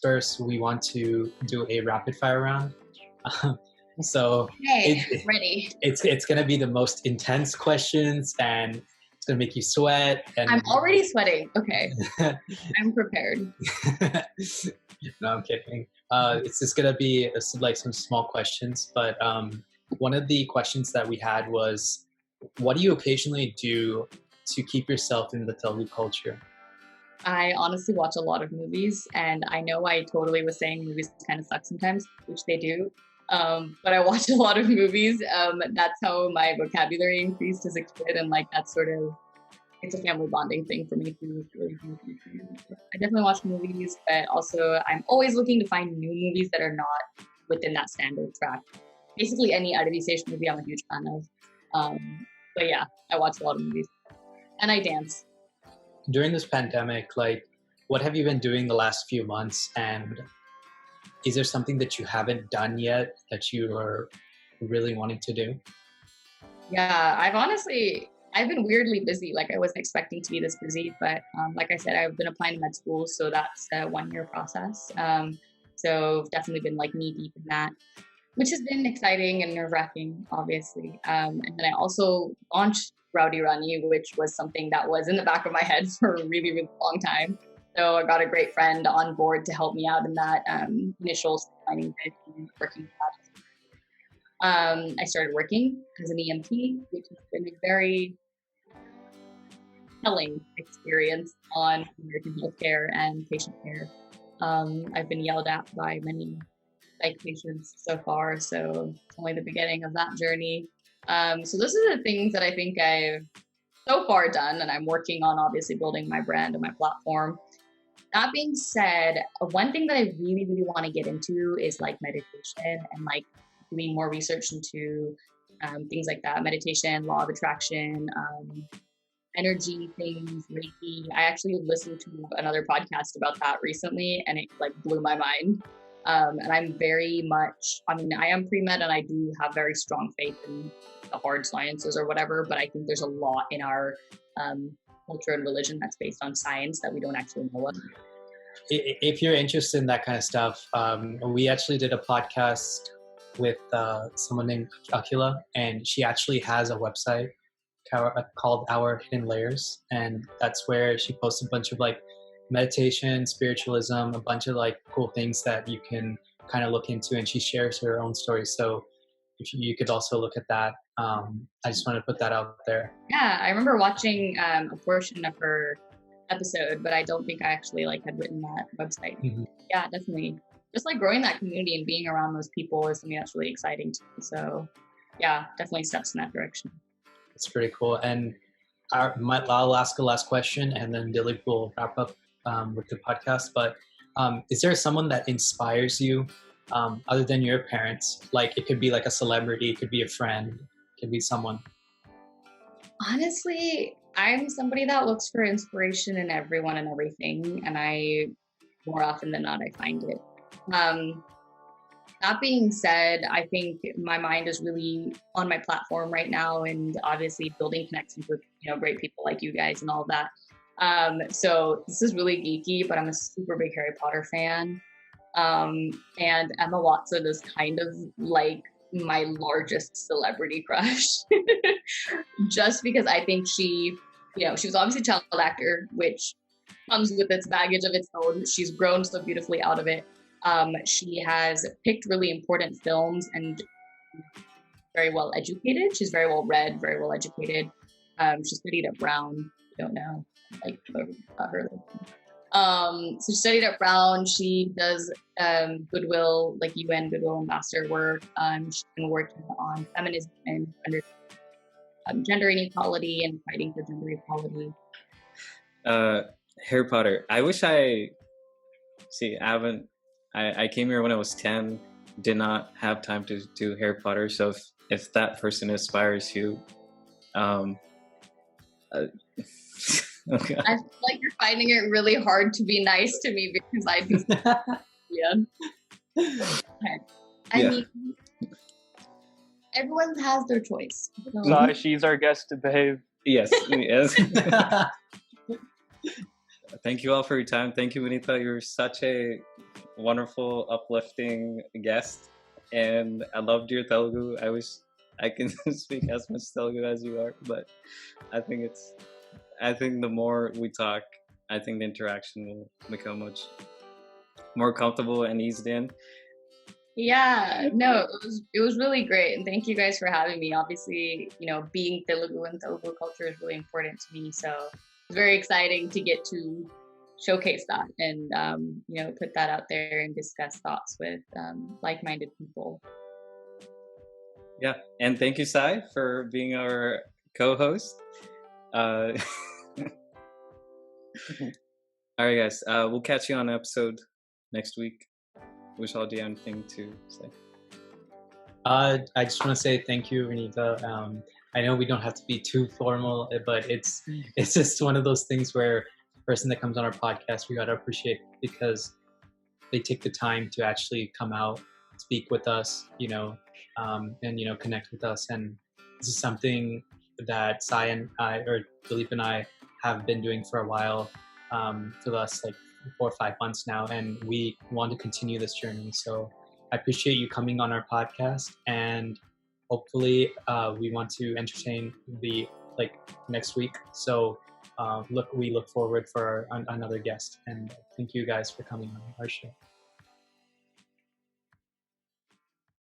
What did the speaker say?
first, we want to do a rapid fire round. So ready. It's going to be the most intense questions, and it's going to make you sweat. And I'm already sweating. Okay. I'm prepared. No, I'm kidding. It's just going to be like some small questions. But one of the questions that we had was, what do you occasionally do to keep yourself in the Telugu culture? I honestly watch a lot of movies, and I know I totally was saying movies kind of suck sometimes, which they do. But I watch a lot of movies. That's how my vocabulary increased as a kid, and like that's sort of, it's a family bonding thing for me too. I definitely watch movies, but also I'm always looking to find new movies that are not within that standard track. Basically, any Adavi Station movie I'm a huge fan of. But yeah, I watch a lot of movies, and I dance. During this pandemic, like, what have you been doing the last few months, and is there something that you haven't done yet that you are really wanting to do? Yeah, I've been weirdly busy. Like, I wasn't expecting to be this busy, but like I said, I've been applying to med school, so that's a 1-year process. So I've definitely been like knee deep in that, which has been exciting and nerve-wracking, obviously. And then I also launched Rowdy Runny, which was something that was in the back of my head for a really, really long time. So I got a great friend on board to help me out in that initial planning bit and working with that. I started working as an EMT, which has been a very telling experience on American healthcare and patient care. I've been yelled at by many psych patients so far, so it's only the beginning of that journey. So those are the things that I think I've so far done, and I'm working on obviously building my brand and my platform. That being said, one thing that I really, really want to get into is like meditation and like doing more research into things like that, meditation, law of attraction, energy things, Reiki. I actually listened to another podcast about that recently, and it like blew my mind. And I'm very much, I mean, I am pre-med and I do have very strong faith in the hard sciences or whatever, but I think there's a lot in our culture and religion that's based on science that we don't actually know of. If you're interested in that kind of stuff, we actually did a podcast with someone named Akila, and she actually has a website called Our Hidden Layers, and that's where she posts a bunch of like meditation, spiritualism, a bunch of like cool things that you can kind of look into, and she shares her own story. So if you could also look at that. I just want to put that out there. Yeah, I remember watching a portion of her episode, but I don't think I actually like had written that website. Mm-hmm. Yeah, definitely. Just like growing that community and being around those people is something that's really exciting to me. So yeah, definitely steps in that direction. It's pretty cool. And I'll ask a last question, and then Dilip will wrap up with the podcast. But is there someone that inspires you other than your parents? Like, it could be like a celebrity, it could be a friend, it could be someone. Honestly, I'm somebody that looks for inspiration in everyone and everything, and I, more often than not, I find it. That being said, I think my mind is really on my platform right now, and obviously building connections with great people like you guys and all of that. So this is really geeky, but I'm a super big Harry Potter fan. And Emma Watson is kind of like my largest celebrity crush, just because I think she was obviously a child actor, which comes with its baggage of its own. She's grown so beautifully out of it. She has picked really important films and very well educated. She's very well read, very well educated. She studied at Brown. I don't know, like her. So she studied at Brown. She does Goodwill, like UN Goodwill Ambassador work. She's been working on feminism and gender inequality and fighting for gender equality. Harry Potter. I wish I haven't. I came here when I was 10. Did not have time to do Harry Potter. So if that person inspires you, okay. I feel like you're finding it really hard to be nice to me because I do. Okay. I mean, everyone has their choice. So. No, she's our guest to behave. Yes. thank you all for your time. Thank you, Vineeta. You're such a wonderful, uplifting guest, and I loved your Telugu. I wish I can speak as much Telugu as you are, but I think the more we talk, I think the interaction will become much more comfortable and eased in. Yeah, no, it was really great, and thank you guys for having me. Obviously, being Telugu and Telugu culture is really important to me, so it's very exciting to get to showcase that and put that out there and discuss thoughts with like-minded people. Yeah, and thank you, Sai, for being our co-host. All right, guys, we'll catch you on an episode next week. Vishal, do you have anything to say? I just want to say thank you, Vineeta. I know we don't have to be too formal, but it's just one of those things where the person that comes on our podcast, we got to appreciate because they take the time to actually come out, speak with us, and connect with us. And this is something that Sai and I, or Philippe and I, have been doing for a while, for the last 4 or 5 months now, and we want to continue this journey. So I appreciate you coming on our podcast, and hopefully we want to entertain the next week. So we look forward for another guest, and thank you guys for coming on our show.